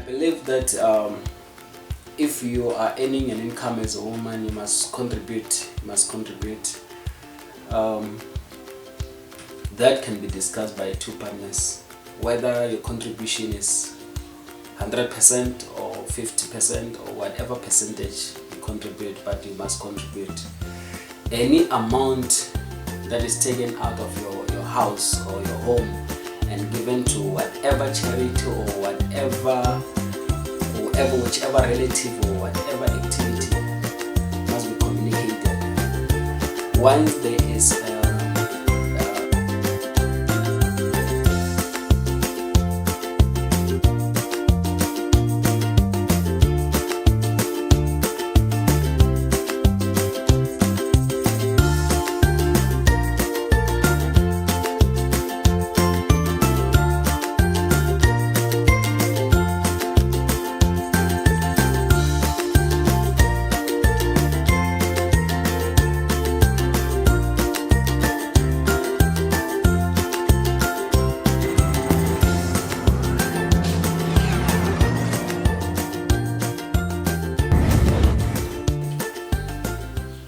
believe that if you are earning an income as a woman, you must contribute. That can be discussed by two partners, whether your contribution is 100% or 50% or whatever percentage you contribute, but you must contribute. Any amount that is taken out of your house or your home and given to whatever charity or whichever relative or whatever activity must be communicated. Once there is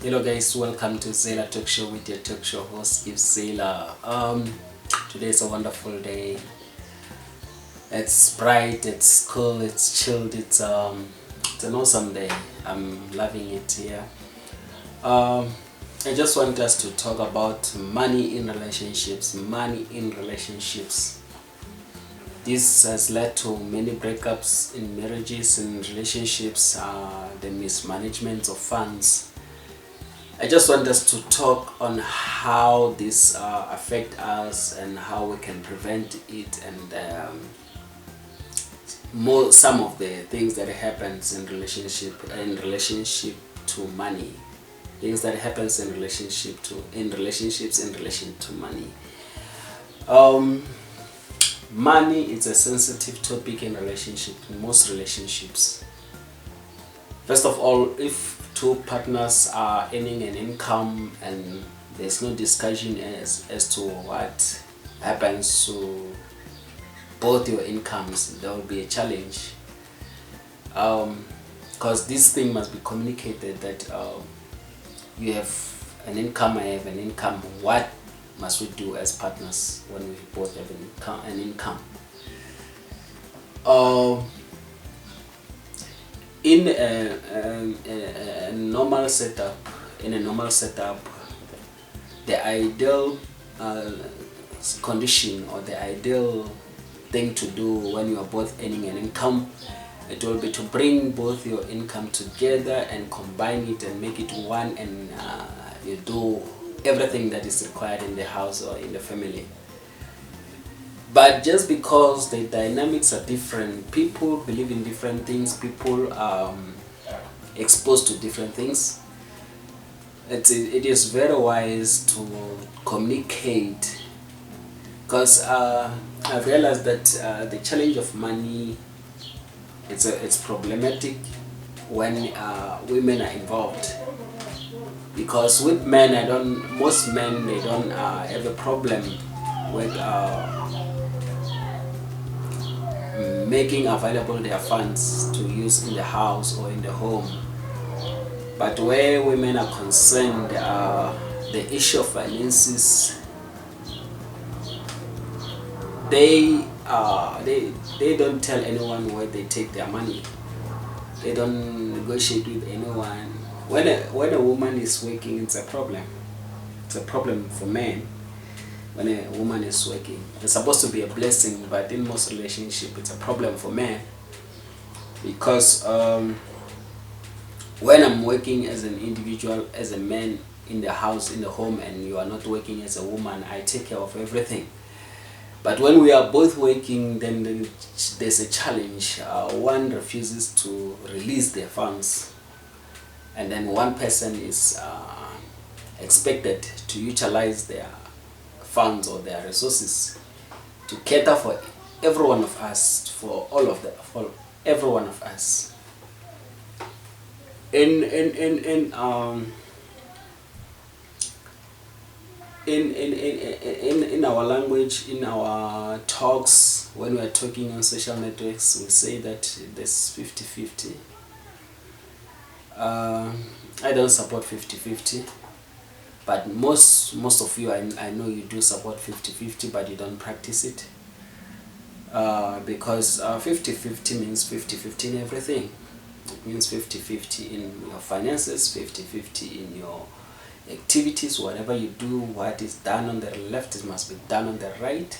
Hello guys, welcome to Zeiler Talk Show with your talk show host Zeiler. Today is a wonderful day. It's bright, it's cool, it's chilled, it's an awesome day. I'm loving it here. I just want us to talk about money in relationships. This has led to many breakups in marriages and relationships, the mismanagement of funds. I just want us to talk on how this affect us and how we can prevent it, and some of the things that happens in relationship to money, things that happens in relationships in relation to money. Money is a sensitive topic in most relationships. First of all, if two partners are earning an income and there's no discussion as to what happens to both your incomes, there will be a challenge, because this thing must be communicated that you have an income, I have an income. What must we do as partners when we both have an income? In a normal setup, the ideal condition or the ideal thing to do when you are both earning an income, it will be to bring both your income together and combine it and make it one, and you do everything that is required in the house or in the family. But just because the dynamics are different, people believe in different things, people are exposed to different things, it is very wise to communicate, because I've realized that the challenge of money, it's problematic when women are involved. Because with men, most men, they don't have a problem with making available their funds to use in the house or in the home. But where women are concerned, the issue of finances, they don't tell anyone where they take their money. They don't negotiate with anyone. When a woman is working, it's a problem. It's a problem for men. When a woman is working, it's supposed to be a blessing, but in most relationships, it's a problem for men. Because when I'm working as an individual, as a man in the house, in the home, and you are not working as a woman, I take care of everything. But when we are both working, then there's a challenge. One refuses to release their funds, and then one person is expected to utilize their funds or their resources to cater for every one of us, for every one of us. In our language, in our talks, when we are talking on social networks, we say that there's 50-50. I don't support 50-50, but most of you, I know you do support 50-50, but you don't practice it, because 50-50 means 50-50 in everything. It means 50-50 in your finances, 50-50 in your activities. Whatever you do, what is done on the left, it must be done on the right.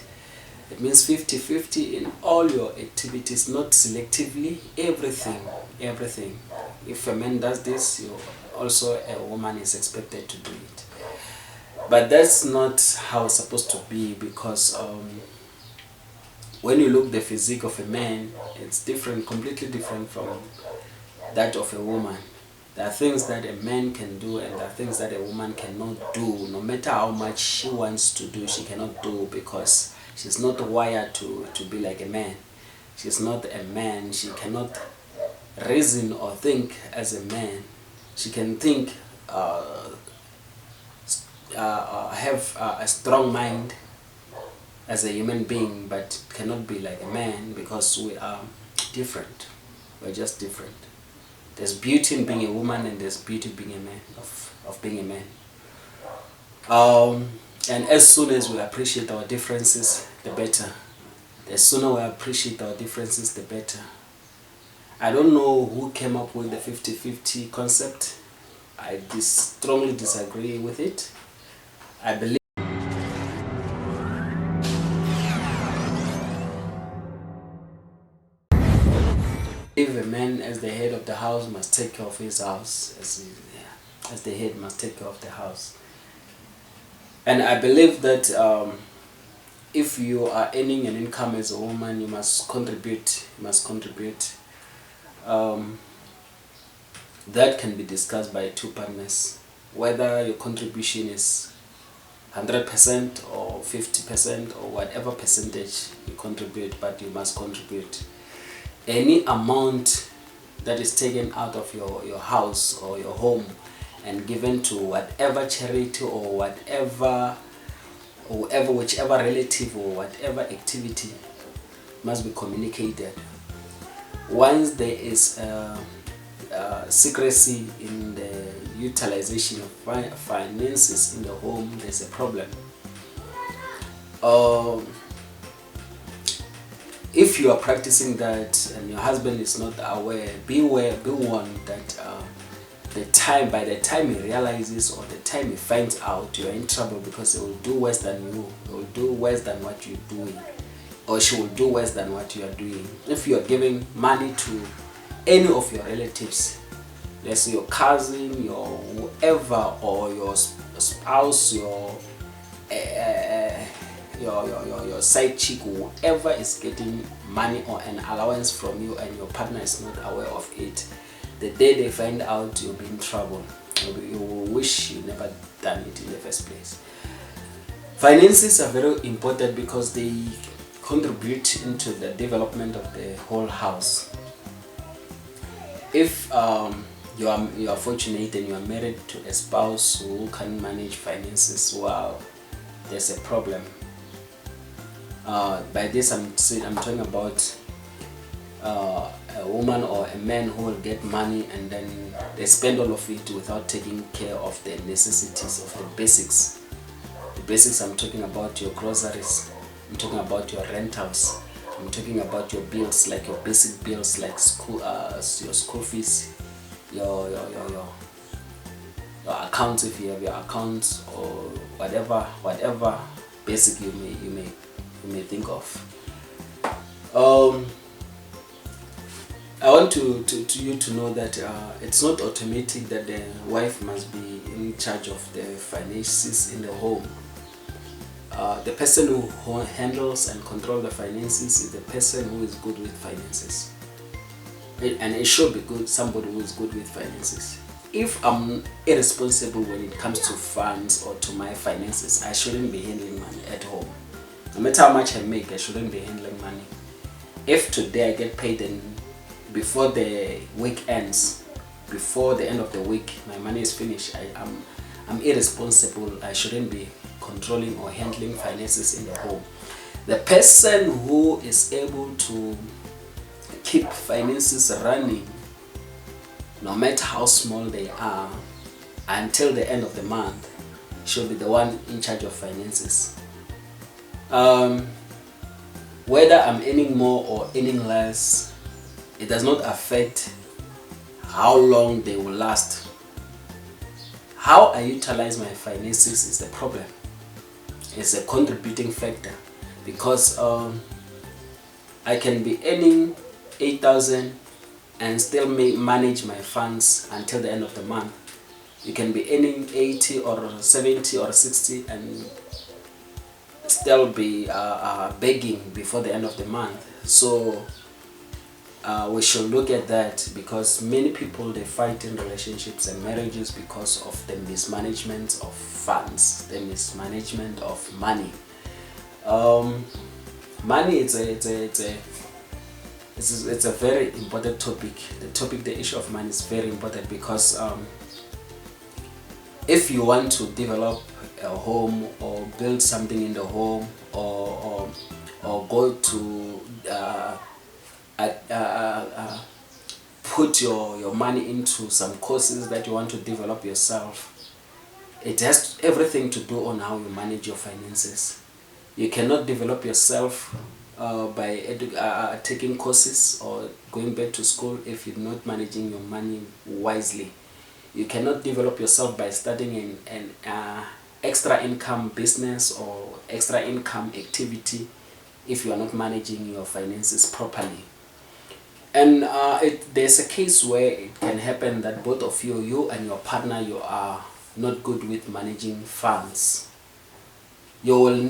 It means 50-50 in all your activities, not selectively, everything. If a man does this, also a woman is expected to do it. But that's not how it's supposed to be, because when you look the physique of a man, it's different, completely different from that of a woman. There are things that a man can do and there are things that a woman cannot do. No matter how much she wants to do, she cannot do, because she's not wired to be like a man. She's not a man. She cannot reason or think as a man. She can think, have a strong mind as a human being, but cannot be like a man, because we are different. We're just different. There's beauty in being a woman and there's beauty being a man, of being a man. And as soon as we appreciate our differences, the better. The sooner we appreciate our differences, the better. I don't know who came up with the 50-50 concept. I strongly disagree with it. I believe a man, as the head of the house, must take care of his house, as the head must take care of the house. And I believe that if you are earning an income as a woman, you must contribute. That can be discussed by two partners, whether your contribution is 100% or 50% or whatever percentage you contribute, but you must contribute. Any amount that is taken out of your house or your home and given to whatever charity or whichever relative or whatever activity must be communicated. Once there is secrecy in the utilization of finances in the home, there's a problem. If you are practicing that and your husband is not aware, be warned that by the time he realizes or the time he finds out, you are in trouble, because he will do worse than you. He will do worse than what you're doing, or she will do worse than what you are doing. If you are giving money to any of your relatives, let's say your cousin, your whoever, or your spouse, your side chick, whoever is getting money or an allowance from you and your partner is not aware of it, the day they find out, you'll be in trouble. You will wish you never done it in the first place. Finances are very important because they contribute into the development of the whole house. If you are fortunate and you are married to a spouse who can manage finances, wow, there's a problem. By this I'm talking about a woman or a man who will get money and then they spend all of it without taking care of the necessities, of the basics. The basics, I'm talking about your groceries, I'm talking about your rentals, I'm talking about your bills, like your basic bills, like school, your school fees, your accounts, if you have your accounts, or whatever basic you may think of. I want you to know that it's not automatic that the wife must be in charge of the finances in the home. The person who handles and controls the finances is the person who is good with finances. And it should be good, somebody who is good with finances. If I'm irresponsible when it comes to funds or to my finances, I shouldn't be handling money at home. No matter how much I make, I shouldn't be handling money. If today I get paid and before the week ends, before the end of the week, my money is finished, I'm irresponsible. I shouldn't be controlling or handling finances in the home. The person who is able to keep finances running, no matter how small they are, until the end of the month, should be the one in charge of finances. Whether I'm earning more or earning less, it does not affect how long they will last. How I utilize my finances is the problem. It's a contributing factor, because I can be earning 8,000 and still manage my funds until the end of the month. You can be earning 80 or 70 or 60 and still be begging before the end of the month. So we should look at that, because many people, they fight in relationships and marriages because of the mismanagement of funds, the mismanagement of money. Money, it's a very important topic. The issue of money is very important, because if you want to develop a home or build something in the home, or go to put your money into some courses that you want to develop yourself, it has everything to do on how you manage your finances. You cannot develop yourself by taking courses or going back to school if you're not managing your money wisely. You cannot develop yourself by studying an extra income business or extra income activity if you are not managing your finances properly. And there's a case where it can happen that both of you and your partner, you are not good with managing funds. You will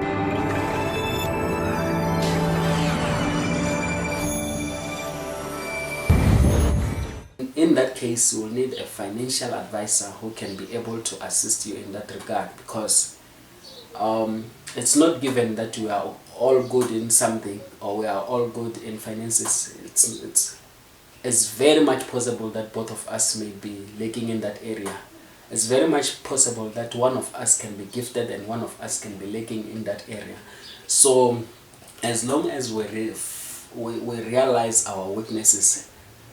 in that case, you will need a financial advisor who can be able to assist you in that regard, because it's not given that we are all good in something or we are all good in finances. It's very much possible that both of us may be lacking in that area. It's very much possible that one of us can be gifted and one of us can be lacking in that area. So as long as we realize our weaknesses,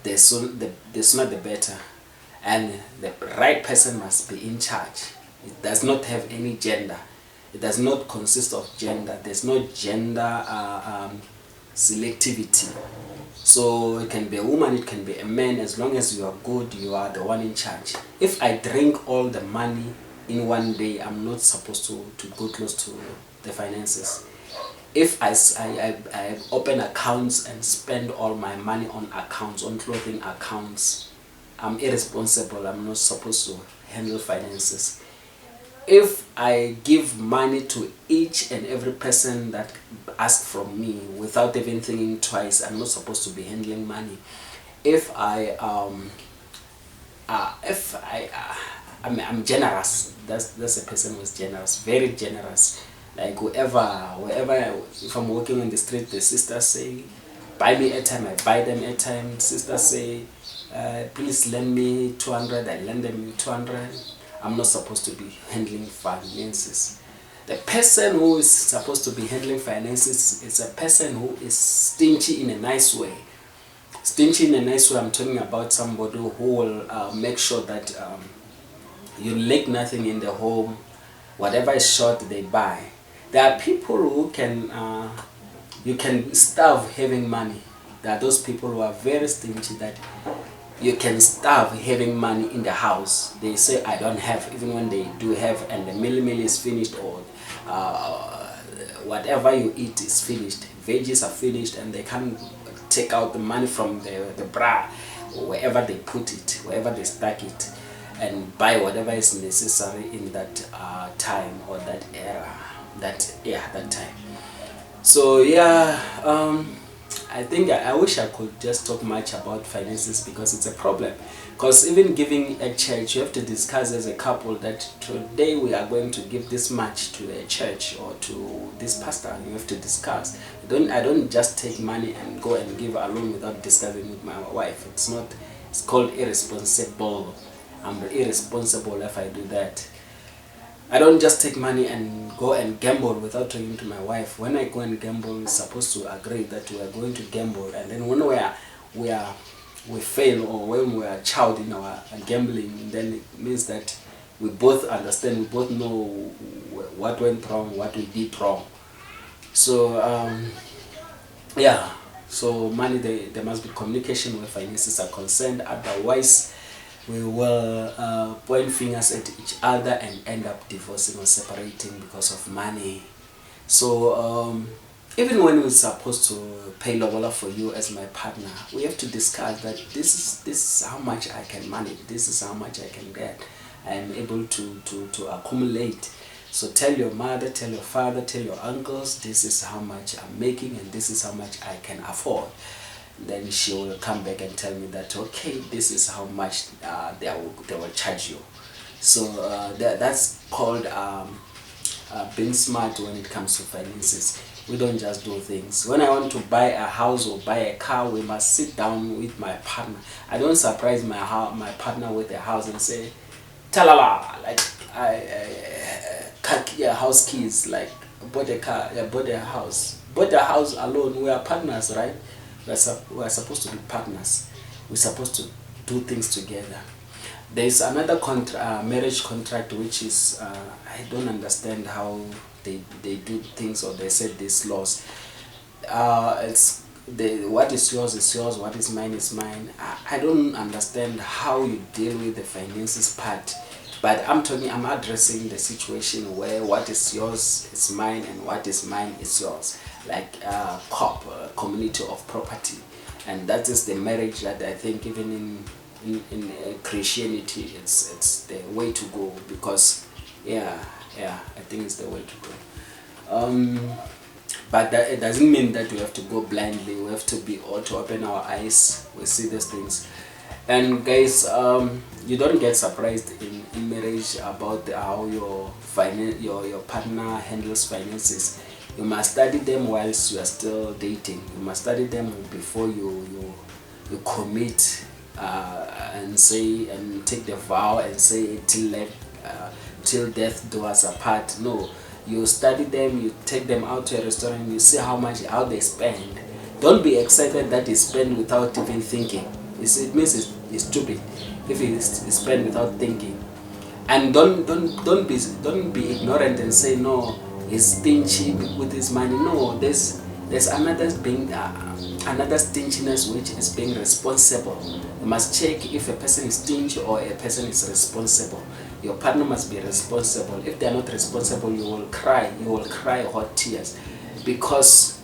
the sooner the better, and the right person must be in charge. It does not have any gender. It does not consist of gender. There's no gender selectivity. So it can be a woman, it can be a man. As long as you are good, you are the one in charge. If I drink all the money in one day, I'm not supposed to go close to the finances. If I open accounts and spend all my money on accounts, on clothing accounts, I'm irresponsible. I'm not supposed to handle finances. If I give money to each and every person that asks from me without even thinking twice, I'm not supposed to be handling money. I'm generous. That's a person who is generous, very generous. Like wherever, if I'm walking on the street, the sisters say, buy me airtime, I buy them airtime. Sisters say, please lend me 200, I lend them 200. I'm not supposed to be handling finances. The person who is supposed to be handling finances is a person who is stingy in a nice way. Stingy in a nice way, I'm talking about somebody who will make sure that you lack nothing in the home. Whatever is short, they buy. There are people who can, you can starve having money. There are those people who are very stingy that you can starve having money in the house. They say, I don't have, even when they do have, and the meal is finished, or whatever you eat is finished. Veggies are finished, and they can't take out the money from the bra, wherever they put it, wherever they stack it, and buy whatever is necessary in that time or that era, that time. So yeah, I think I wish I could just talk much about finances, because it's a problem. Because even giving a church, you have to discuss as a couple that today we are going to give this much to a church or to this pastor. You have to discuss. I don't just take money and go and give alone without discussing with my wife. It's called irresponsible. I'm irresponsible if I do that. I don't just take money and go and gamble without talking to my wife. When I go and gamble, we're supposed to agree that we are going to gamble, and then when we fail, or when we are child in our gambling, then it means that we both understand, we both know what went wrong, what we did wrong. So yeah, so money, there must be communication where finances are concerned. Otherwise, we will point fingers at each other and end up divorcing or separating because of money. So even when we're supposed to pay lobola for you as my partner, we have to discuss that this is how much I can manage, this is how much I can get, I am able to accumulate. So tell your mother, tell your father, tell your uncles, this is how much I'm making and this is how much I can afford. Then she will come back and tell me that, okay, this is how much they will charge you. So that's called being smart when it comes to finances. We don't just do things. When I want to buy a house or buy a car, we must sit down with my partner. I don't surprise my partner with a house and say, talala, like house keys, like bought a car, bought a house. Bought a house alone, we are partners, right? We are supposed to be partners. We're supposed to do things together. There's another marriage contract, which is I don't understand how they do things, or they set these laws. It's what is yours, what is mine is mine. I don't understand how you deal with the finances part, but I'm addressing the situation where what is yours is mine and what is mine is yours, like community of property. And that is the marriage that I think even in Christianity it's the way to go, because yeah, I think it's the way to go. But it doesn't mean that we have to go blindly. We have to be or to open our eyes. We see these things. And guys, you don't get surprised in marriage about how your partner handles finances. You must study them whilst you are still dating. You must study them before you commit and say and take the vow and say till death do us apart. No, you study them, you take them out to a restaurant, you see how they spend. Don't be excited that they spend without even thinking. It means it's stupid if it is spent without thinking. And don't be ignorant and say no, he's stingy with his money. No, there's another stinginess, which is being responsible. You must check if a person is stingy or a person is responsible. Your partner must be responsible. If they are not responsible, you will cry hot tears, because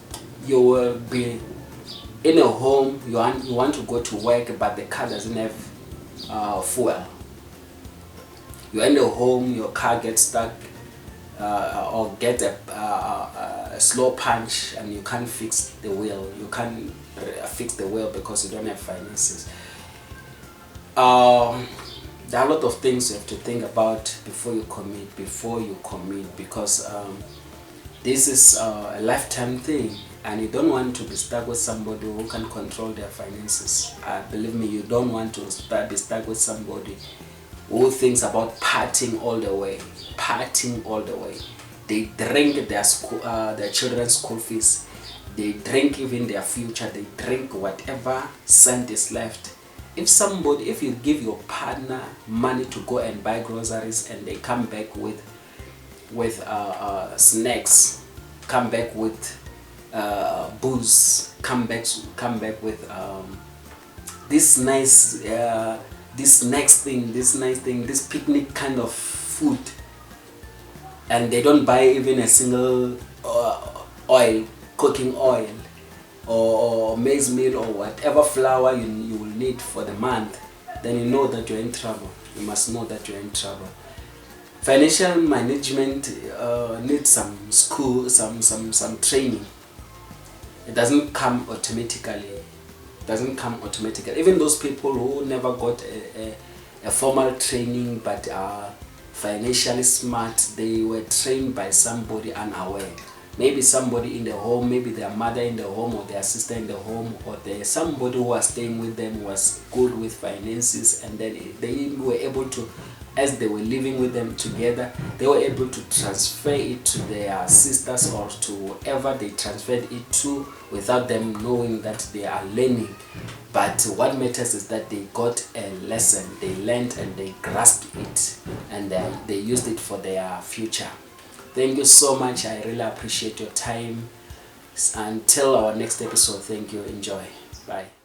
you will be in a home, you want to go to work, but the car doesn't have fuel. You're in a home, your car gets stuck or get a slow punch, and you can't fix the wheel. You can't fix the wheel because you don't have finances. There are a lot of things you have to think about before you commit, because this is a lifetime thing, and you don't want to be stuck with somebody who can control their finances. Believe me, you don't want to be stuck with somebody who thinks about partying all the way. They drink their children's school fees. They drink even their future. They drink whatever cent is left. If you give your partner money to go and buy groceries, and they come back with snacks, come back with booze, come back with this nice this picnic kind of food, and they don't buy even a single cooking oil or maize meal or whatever flour you will need for the month, then you know that you're in trouble. You must know that you're in trouble. Financial management needs some school, some training. It doesn't come automatically. Even those people who never got a formal training but are financially smart, they were trained by somebody unaware. maybe somebody in the home, maybe their mother in the home or their sister in the home, or there's somebody who was staying with them was good with finances, and then they were able to, as they were living with them together, they were able to transfer it to their sisters or to whoever they transferred it to without them knowing that they are learning. But what matters is that they got a lesson, they learned and they grasped it, and they used it for their future. Thank you so much. I really appreciate your time. Until our next episode, thank you. Enjoy. Bye.